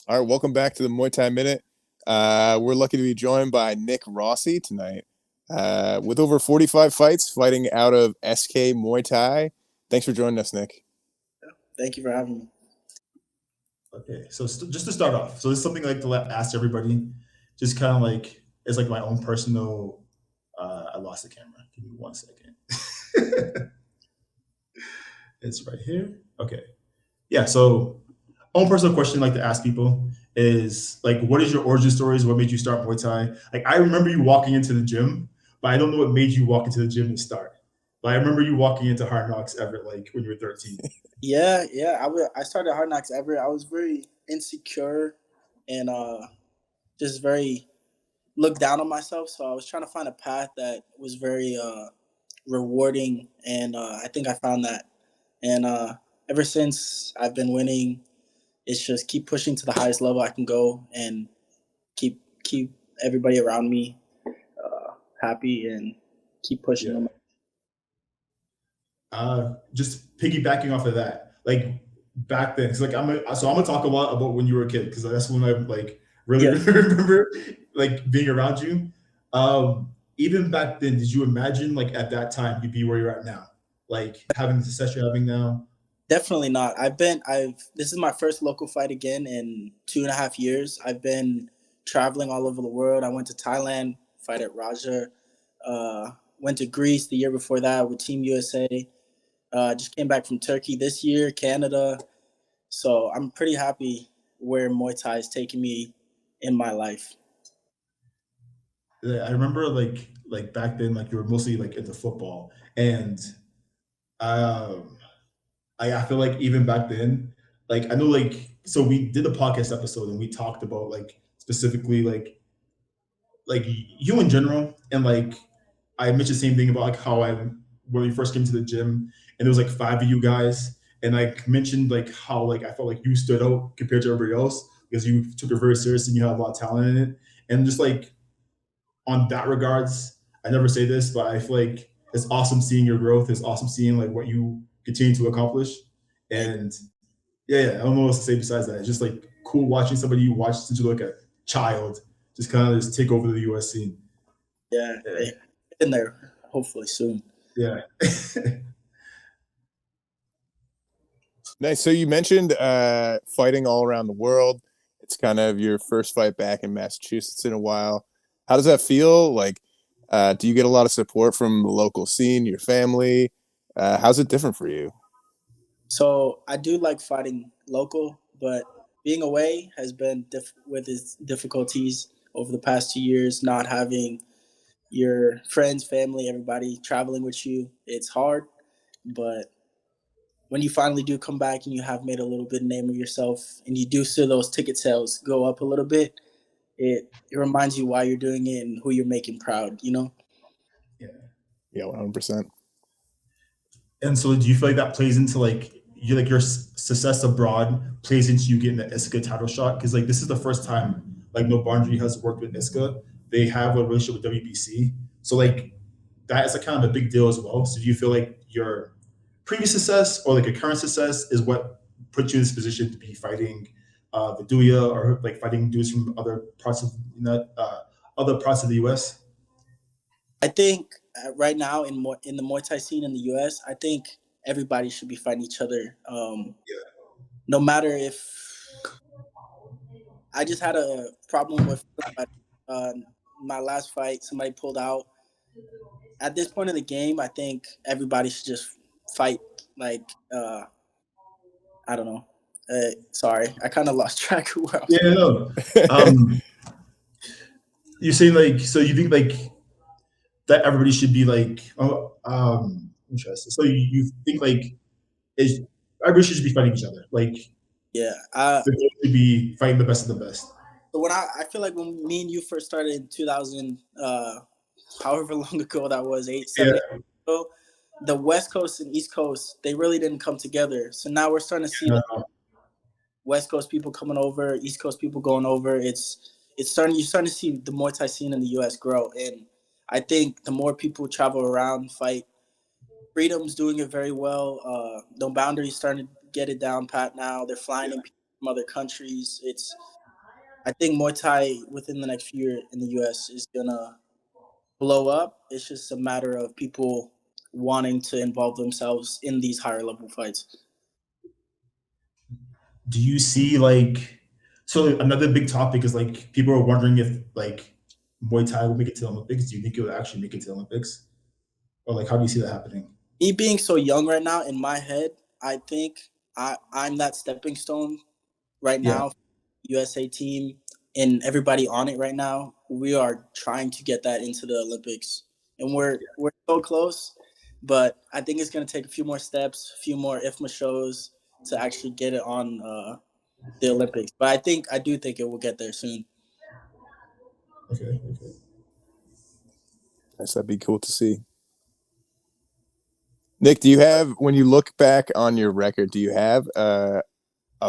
All right, welcome back to the Muay Thai Minute. We're lucky to be joined by Nick Rossi tonight. With over 45 fights fighting out of SK Muay Thai. Thanks for joining us, Nick. Thank you for having me. Okay, so just to start off, so this is something I like to ask everybody, just kind of like it's like my own personal. I lost the camera. Give me 1 second. It's right here. Okay, yeah. So, own personal question I like to ask people is like, what is your origin stories? What made you start Muay Thai? Like, I remember you walking into the gym, but I don't know what made you walk into the gym and start. But I remember you walking into Hard Knocks Everett like when you were 13. Yeah. I started Hard Knocks Everett. I was very insecure and just very looked down on myself. So I was trying to find a path that was very rewarding, and I think I found that. And ever since I've been winning, it's just keep pushing to the highest level I can go, and keep everybody around me happy, and keep pushing Yeah. them. Just piggybacking off of that, like back then, because like I'm gonna talk a lot about when you were a kid because that's when I like really, Yeah. really remember like being around you. Even back then, did you imagine like at that time you'd be where you're at now, like having the success you're having now? Definitely not. This is my first local fight again in 2.5 years. I've been traveling all over the world. I went to Thailand, fight at Raja. Went to Greece the year before that with Team USA. Just came back from Turkey this year, Canada. So I'm pretty happy where Muay Thai is taking me in my life. I remember like back then, like you were mostly like into football, and um, I feel like even back then, like I know like so we did a podcast episode and we talked about like specifically like you in general, and like I mentioned the same thing about like how I when we first came to the gym and there was like five of you guys, and I mentioned like how like I felt like you stood out compared to everybody else because you took it very seriously and you had a lot of talent in it, and just like on that regards, I never say this, but I feel like it's awesome seeing your growth. It's awesome seeing like what you continue to accomplish, and yeah, I don't know what else to say besides that. It's just like cool watching somebody you watch since you look like a child just kind of just take over the US scene. Yeah, Yeah. in there hopefully soon. Yeah. Nice. So you mentioned fighting all around the world. It's kind of your first fight back in Massachusetts in a while. How does that feel? Like, do you get a lot of support from the local scene, your family? How's it different for you? So I do like fighting local, but being away has been with its difficulties over the past 2 years. Not having your friends, family, everybody traveling with you, it's hard. But when you finally do come back and you have made a little bit of name of yourself, and you do see those ticket sales go up a little bit, it reminds you why you're doing it and who you're making proud. You know. Yeah. Yeah, 100%. And so do you feel like that plays into like your success abroad plays into you getting the ISKA title shot? Because like this is the first time like No Boundary has worked with ISKA. They have a relationship with WBC. So like that is a kind of a big deal as well. So do you feel like your previous success or like a current success is what put you in this position to be fighting Viduya or like fighting dudes from other parts of other parts of the US? I think right now in the Muay Thai scene in the U.S., I think everybody should be fighting each other. No matter if I just had a problem with uh, my last fight, somebody pulled out. At this point in the game, I think everybody should just fight. Like I don't know. Sorry, I kind of lost track of where I was. Yeah, no. Um, you're saying like so you think like that everybody should be like interesting. So you think like is everybody should just be fighting each other. Like Yeah. the goal should be fighting the best of the best. So I feel like when me and you first started in 2000, however long ago that was, eight, Yeah. 7 8 years ago, the West Coast and East Coast, they really didn't come together. So now we're starting to see like West Coast people coming over, East Coast people going over. You're starting to see the Muay Thai scene in the US grow. And I think the more people travel around, fight, Freedom's doing it very well. No Boundaries starting to get it down pat now. They're flying in people from other countries. I think Muay Thai within the next few years in the U.S. is gonna blow up. It's just a matter of people wanting to involve themselves in these higher level fights. Do you see like so another big topic is like people are wondering if like Muay Thai will make it to the Olympics. Do you think it will actually make it to the Olympics? Or like how do you see that happening? Me being so young right now, in my head, I think I'm that stepping stone right Yeah. now. USA team and everybody on it right now. We are trying to get that into the Olympics, and we're so close. But I think it's going to take a few more steps, a few more IFMA shows to actually get it on the Olympics. But I do think it will get there soon. Okay. Okay. Nice, that'd be cool to see. Nick, do you have, when you look back on your record, do you have a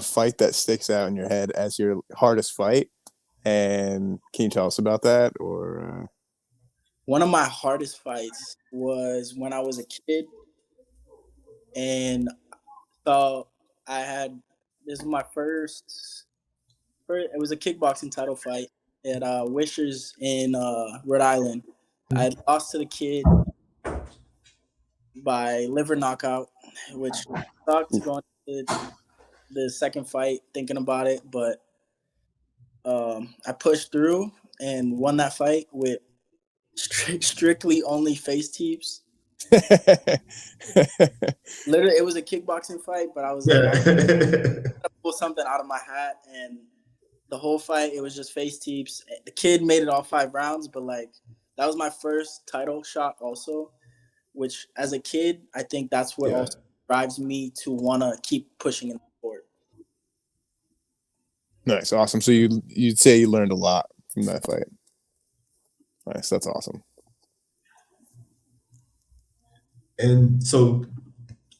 fight that sticks out in your head as your hardest fight? And can you tell us about that? Or One of my hardest fights was when I was a kid, and so I had this was my first. It was a kickboxing title fight at Wishers in Rhode Island. I had lost to the kid by liver knockout, which sucked going to the second fight thinking about it, but I pushed through and won that fight with strictly only face teeps. Literally, it was a kickboxing fight, but I was like, Yeah. I'm gonna pull something out of my hat, and the whole fight it was just face teeps. The kid made it all 5 rounds, but like that was my first title shot, also. Which, as a kid, I think that's what Yeah. also drives me to want to keep pushing in the sport. Nice, awesome. So you'd say you learned a lot from that fight. Nice, that's awesome. And so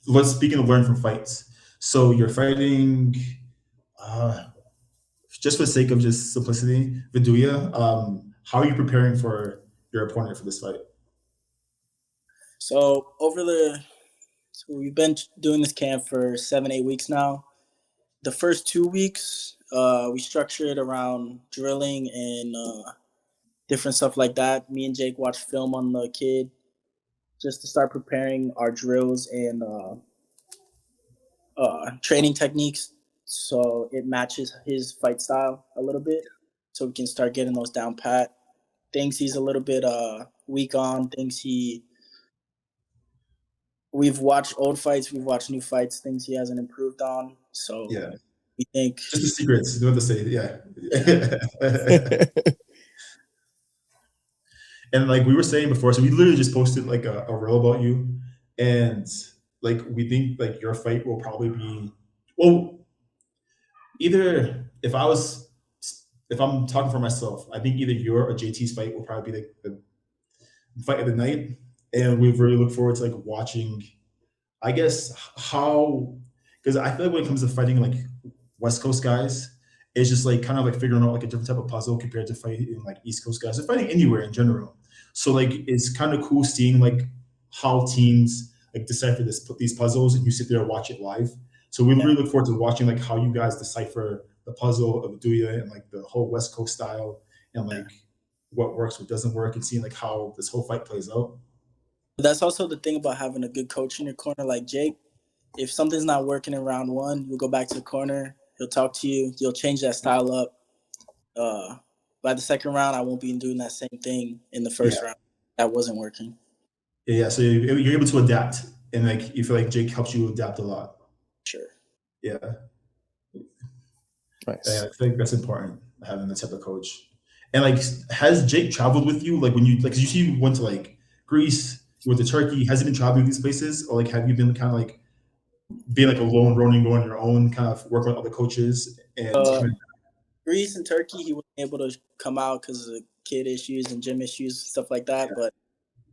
let's speaking of learning from fights. So you're fighting uh just for the sake of just simplicity, Viduya. How are you preparing for your opponent for this fight? So we've been doing this camp for 7-8 weeks now. The first 2 weeks, we structured around drilling and different stuff like that. Me and Jake watched film on the kid just to start preparing our drills and training techniques so it matches his fight style a little bit, so we can start getting those down pat. Things he's a little bit weak on, things we've watched old fights, we've watched new fights, things he hasn't improved on. So Yeah. we think, Just the secrets. You know what to say. Yeah. And like we were saying before, so we literally just posted like a reel about you, and like we think like your fight will probably be well. Either if I'm talking for myself, I think either your or JT's fight will probably be like the fight of the night, and we really look forward to like watching. I guess how because I feel like when it comes to fighting like West Coast guys, it's just like kind of like figuring out like a different type of puzzle compared to fighting like East Coast guys. Or fighting anywhere in general. So like it's kind of cool seeing like how teams like decipher these puzzles, and you sit there and watch it live. So we really look forward to watching like how you guys decipher the puzzle of Duya and like the whole West Coast style and like what works, what doesn't work, and seeing like how this whole fight plays out. that's also the thing about having a good coach in your corner like Jake. If something's not working in round one, you'll go back to the corner, he'll talk to you, you'll change that style up. By the second round, I won't be doing that same thing in the first Yeah. round. That wasn't working. Yeah, so you're able to adapt, and like you feel like Jake helps you adapt a lot. Sure. Yeah, Nice. I think that's important having that type of coach. And like, has Jake traveled with you? Like when you like, 'cause you see, you went to like Greece, you went to Turkey. Has he been traveling to these places, or like have you been kind of like being like a lone running, going on your own, kind of working with other coaches and Greece and Turkey, he wasn't able to come out because of kid issues and gym issues, stuff like that. Yeah. But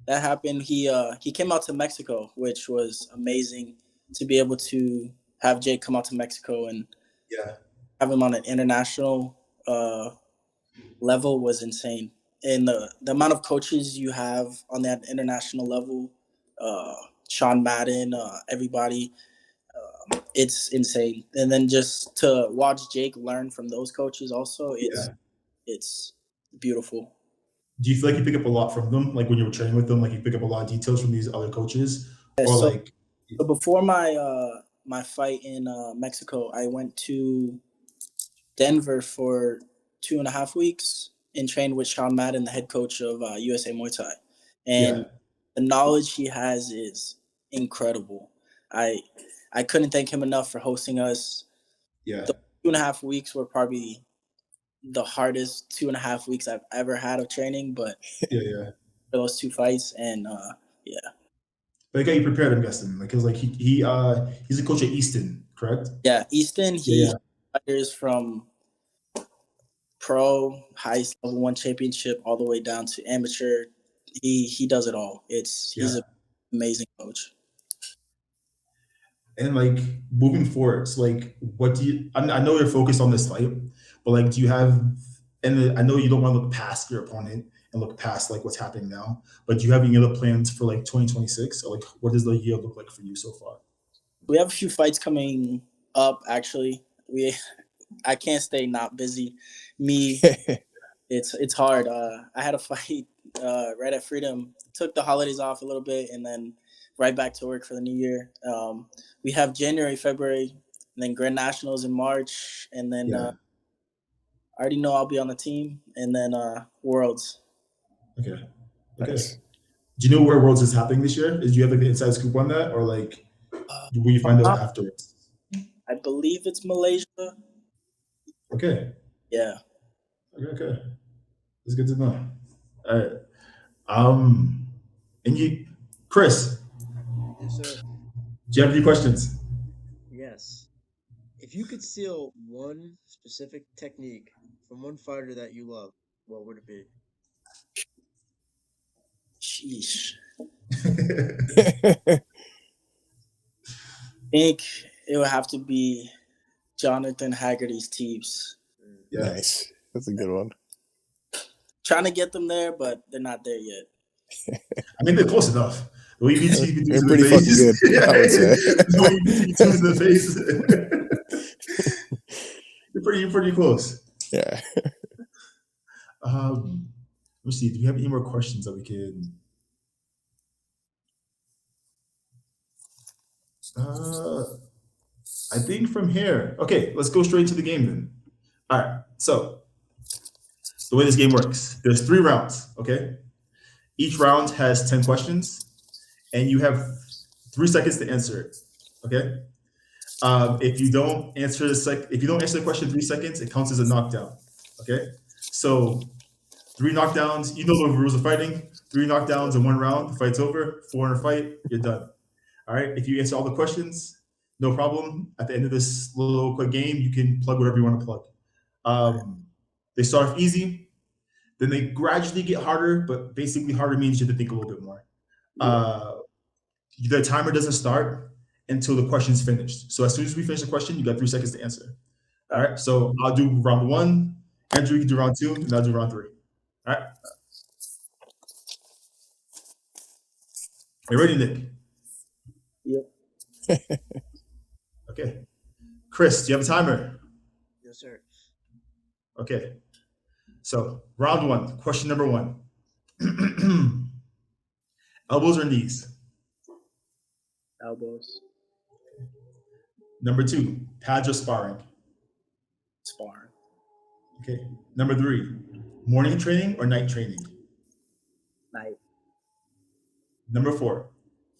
that happened. He came out to Mexico, which was amazing to be able to have Jake come out to Mexico and yeah, have him on an international level was insane. And the amount of coaches you have on that international level, Sean Madden, everybody, it's insane. And then just to watch Jake learn from those coaches, also, it's beautiful. Do you feel like you pick up a lot from them? Like when you were training with them, like you pick up a lot of details from these other coaches, Yeah, or so, like, so before my fight in Mexico, I went to Denver for 2.5 weeks and trained with Sean Madden, the head coach of USA Muay Thai, yeah, and the knowledge he has is incredible. I I couldn't thank him enough for hosting us. yeah, The 2.5 weeks were probably the hardest 2.5 weeks I've ever had of training, but yeah, yeah. for those two fights, and yeah, But he got you prepared, I'm guessing, like because like he's a coach at Easton, correct? yeah, Easton, he Yeah, fighters from pro, highest level one championship, all the way down to amateur. He does it all. He's yeah. an amazing coach. And like moving forward, so like, what do you? I know you're focused on this fight, but like, do you have? And I know you don't want to look past your opponent and look past like what's happening now, but do you have any other plans for like 2026? Or like, what does the year look like for you so far? We have a few fights coming up. Actually, I can't stay not busy. Me, it's hard. I had a fight right at Freedom. Took the holidays off a little bit, and then right back to work for the new year. We have January, February, and then Grand Nationals in March, and then Yeah. I already know I'll be on the team, and then Worlds. Okay. Okay. Nice. Do you know where Worlds is happening this year? Do you have like the inside scoop on that, or like will you find out afterwards? I believe it's Malaysia. Okay. Yeah. Okay. Okay. That's good to know. All right. And you, Chris, Yes, sir. do you have any questions? Yes. If you could steal one specific technique from one fighter that you love, what would it be? Sheesh. I think it would have to be Jonathan Haggerty's teeps. Yeah. Nice. That's a good one. Trying to get them there, but they're not there yet. I mean, they're close enough. The way you beat TV They're in the pretty face, fucking good, I would say. the way you beat TV in the face, you're pretty close. Yeah. Let me see. Do we have any more questions that we can? I think from here. Okay, let's go straight to the game then. All right. So the way this game works, there's 3 rounds. Okay. Each round has 10 questions, and you have 3 seconds to answer it. Okay. If you don't answer the question in 3 seconds, it counts as a knockdown. Okay. So 3 knockdowns. You know the rules of fighting. 3 knockdowns in 1 round. The fight's over. 4 in a fight. You're done. All right. If you answer all the questions, no problem. At the end of this little quick game, you can plug whatever you want to plug. They start off easy, then they gradually get harder, but basically harder means you have to think a little bit more. The timer doesn't start until the question's finished. So as soon as we finish the question, you got 3 seconds to answer. All right. So I'll do round 1. Andrew, you can do round 2, and I'll do round 3. All right. Are you ready, Nick? Yep. Okay. Chris, do you have a timer? Yes, sir. Okay. So round 1, question number 1. Elbows or knees? Elbows. Number 2, pads or sparring? Sparring. Okay. Number 3, morning training or night training? Night. Number 4,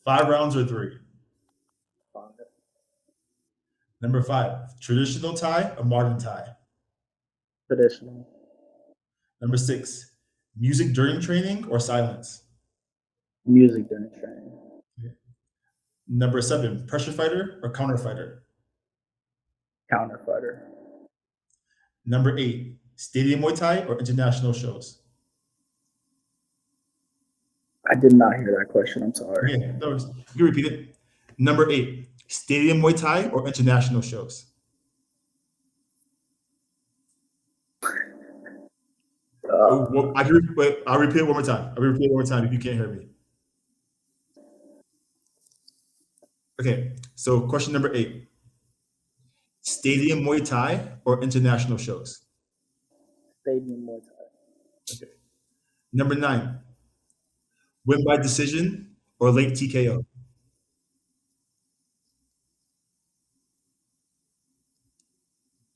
5 rounds or 3? Number 5, traditional tie or modern tie? Traditional. Number 6, music during training or silence? Music during training. Okay. Number 7, pressure fighter or counter fighter? Counter fighter. Number 8, stadium Muay Thai or international shows? I did not hear that question. I'm sorry. Okay, no, you can repeat it. Number 8, stadium Muay Thai or international shows? I'll repeat it one more time if you can't hear me. Okay, so question number 8. Stadium Muay Thai or international shows? Stadium Muay Thai. Okay. Number 9, win by decision or late TKO?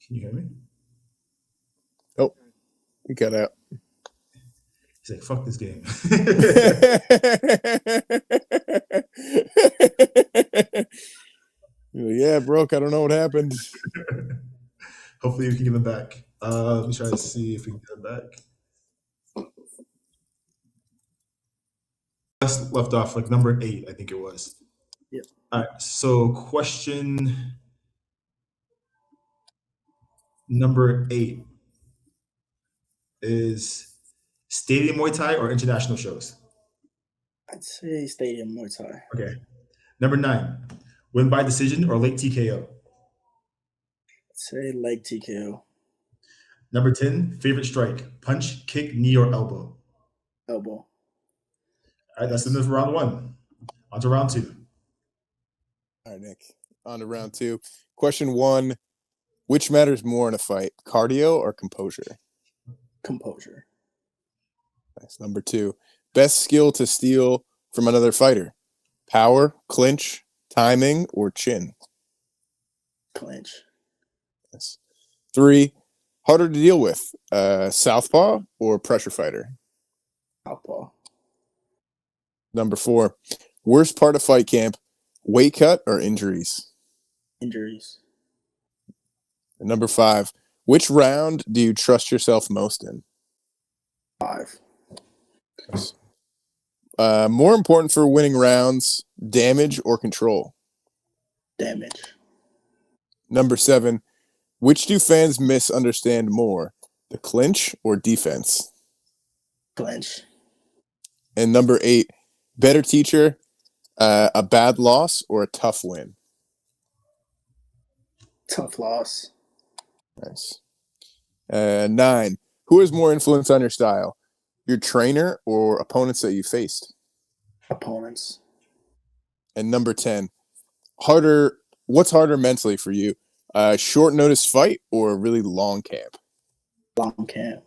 Can you hear me? Oh, we got out. He's like, fuck this game. Yeah, broke. I don't know what happened. Hopefully we can get him back. Let me try to see if we can get him back. Just left off like number 8, I think it was. Yep. All right. So question number 8 is stadium Muay Thai or international shows? I'd say Stadium Muay Thai. Okay. Number 9, win by decision or late TKO? I'd say leg TKO. Number 10, favorite strike, punch, kick, knee, or elbow? Elbow. All right, that's the end of round 1. On to round 2. All right, Nick. On to round 2. Question 1. Which matters more in a fight, cardio or composure? Composure. Nice. Number 2. Best skill to steal from another fighter, power, clinch, timing, or chin? Clinch. Yes. 3. Harder to deal with, southpaw or pressure fighter? Southpaw. Number 4. Worst part of fight camp, weight cut or injuries? Injuries. And number 5. Which round do you trust yourself most in? 5. Yes. More important for winning rounds, damage or control? Damage. Number 7. Which do fans misunderstand more, the clinch or defense? Clinch. And number 8. Better teacher, a bad loss or a tough win? Tough loss. Nice. 9. Who has more influence on your style, your trainer or opponents that you faced? Opponents. And number 10. What's harder mentally for you? Short notice fight or a really long camp? Long camp.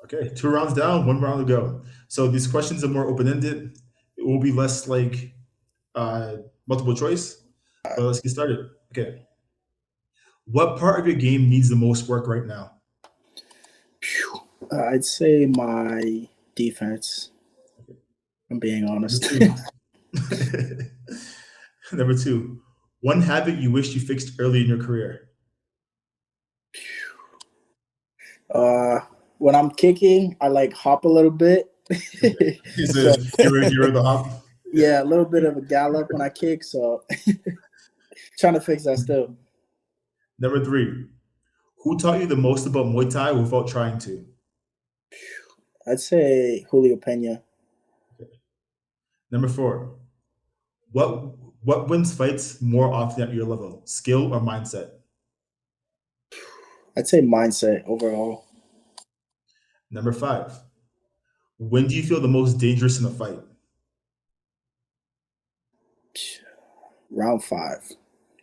Okay, 2 rounds down, 1 round to go. So these questions are more open-ended. It will be less like multiple choice. But let's get started. Okay. What part of your game needs the most work right now? I'd say my defense. I'm being honest. Number 2, one habit you wish you fixed early in your career. When I'm kicking, I like hop a little bit. You're the hop. Yeah, a little bit of a gallop when I kick. So trying to fix that still. Number 3, who taught you the most about Muay Thai without trying to? I'd say Julio Pena. Number 4, what wins fights more often at your level, skill or mindset? I'd say mindset overall. Number 5, when do you feel the most dangerous in a fight? Round 5.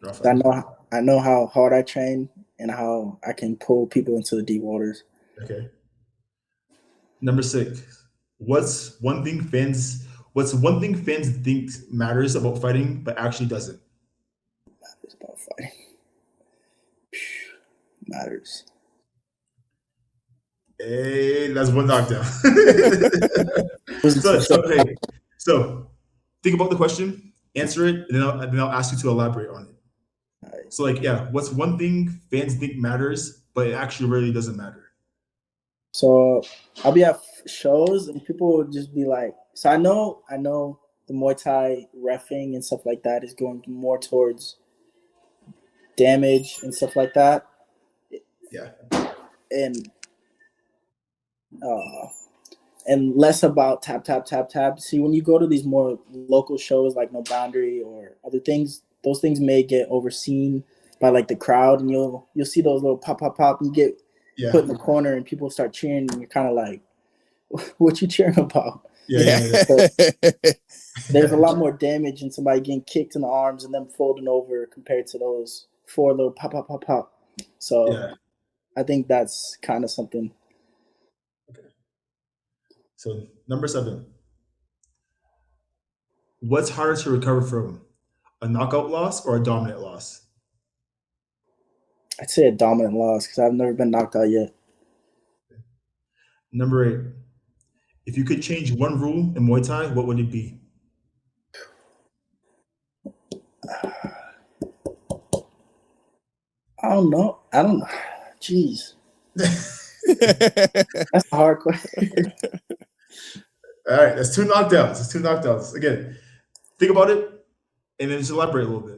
Round 5. I know how hard I train and how I can pull people into the deep waters. Okay. Number 6, what's one thing fans think matters about fighting but actually doesn't? Matters about fighting. Matters. Hey, that's 1 knockdown. Wasn't so So think about the question, answer it, and then I'll ask you to elaborate on it. Alright. So what's one thing fans think matters but it actually really doesn't matter? So I'll be at shows and people will just be like, so I know the Muay Thai reffing and stuff like that is going more towards damage and stuff like that. Yeah. And less about tap, tap, tap, tap. See, when you go to these more local shows like No Boundary or other things, those things may get overseen by like the crowd, and you'll see those little pop, pop, pop. You get put in the corner, and people start cheering, and you're kind of like, "What you cheering about?" Yeah. There's a lot more damage in somebody getting kicked in the arms and them folding over compared to those 4 little pop, pop, pop, pop. So Yeah. I think that's kind of something. So number 7. What's harder to recover from? A knockout loss or a dominant loss? I'd say a dominant loss because I've never been knocked out yet. Number 8. If you could change one rule in Muay Thai, what would it be? I don't know. Jeez, that's a hard question. All right, that's 2 knockdowns. That's 2 knockdowns. Again, think about it and then just elaborate a little bit.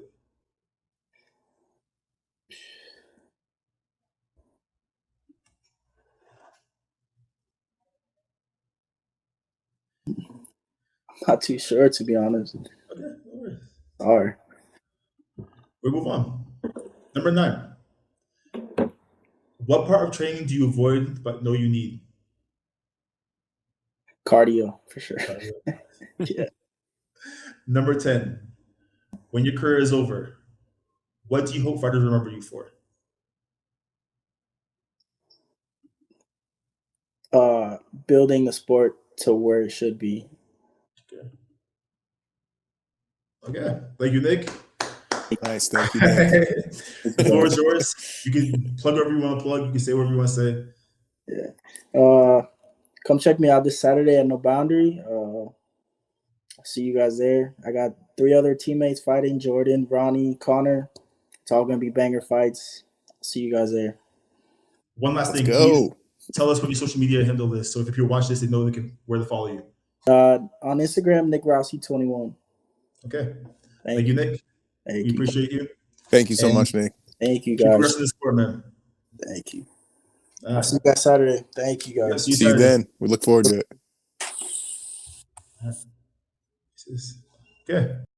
Not too sure, to be honest. Okay, all right. Sorry. We move on. Number 9. What part of training do you avoid but know you need? Cardio, for sure. Yeah. Number 10. When your career is over, what do you hope fighters remember you for? Building the sport to where it should be. Okay. Thank you, Nick. Nice, thank you, Nick. The floor is yours. You can plug whatever you want to plug. You can say whatever you want to say. Yeah. Come check me out this Saturday at No Boundary. I'll see you guys there. I got 3 other teammates fighting: Jordan, Ronnie, Connor. It's all gonna be banger fights. See you guys there. One last Let's thing. go. Please tell us what your social media handle is. So if people watch this, they know where to follow you. On Instagram, Nick Rossi 21. Okay. Thank Thank you, you. Nick. Thank We you. appreciate you. Thank you so And much, Nick. Thank you, keep guys. progressing the sport, man. Thank you. All I'll right. see you guys Saturday. Thank you, Yeah, guys. see you See you Saturday. then. We look forward to it. Okay.